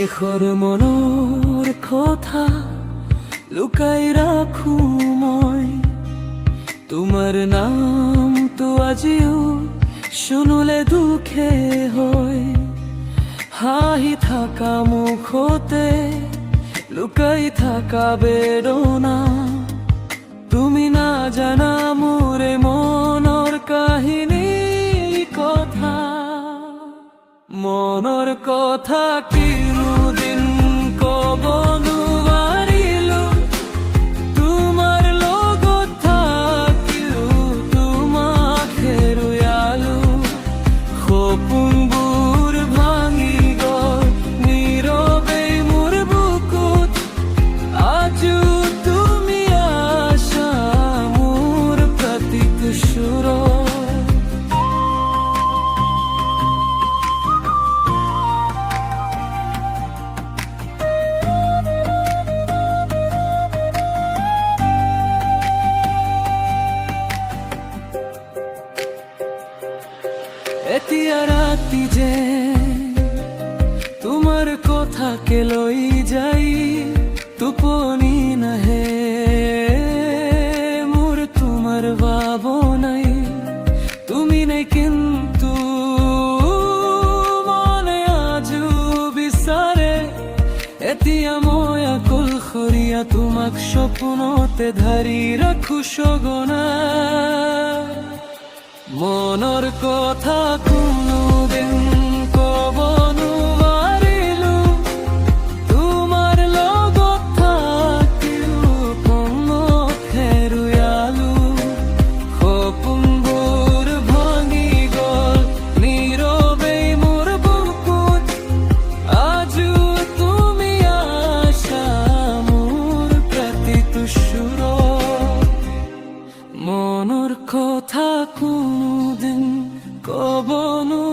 এখৰ মনৰ কথা লুকাই ৰাখো মই, তোমাৰ নামটো আজিও শুনিলে দুখে হয়। হাঁহি থাকা মুখতে লুকাই থাকা বেদনা, তুমি নাজানা মোৰে মনৰ কাহিনী কথা। মনৰ কথা কিনোদিন ক'ব নোৱাৰিলো, তোমাৰ লগত থাকিও তোমাক হেৰুৱালো। সপোনবোৰ ভাঙি গ'ল নীৰৱে মোৰ বুকুত, আজিও তুমি আছা মোৰ প্ৰতিটো সুৰত। এতিয়া ৰাতি যে তোমাৰ কথাকে লৈ যাই টোপনি নাহে মোৰ, তোমাৰ ভাৱনাই তুমি নাই কিন্তু মনে আজো বিচাৰে। এতিয়া মই অকলশৰীয়া তোমাক সপোনতে ধৰি ৰাখো সঘনাই। মনৰ কথা কোনোদিন ক'ব নোৱাৰিলো, তোমাৰ লগত থাকিও তোমাক হেৰুৱালো। সপোনবোৰ ভাঙি গ'ল নীৰৱে মোৰ বুকুত, আজিও তুমি আছা মোৰ প্ৰতিটো সুৰত। মনৰ কথা কোনোদিন ক'ব নোৱাৰিলো।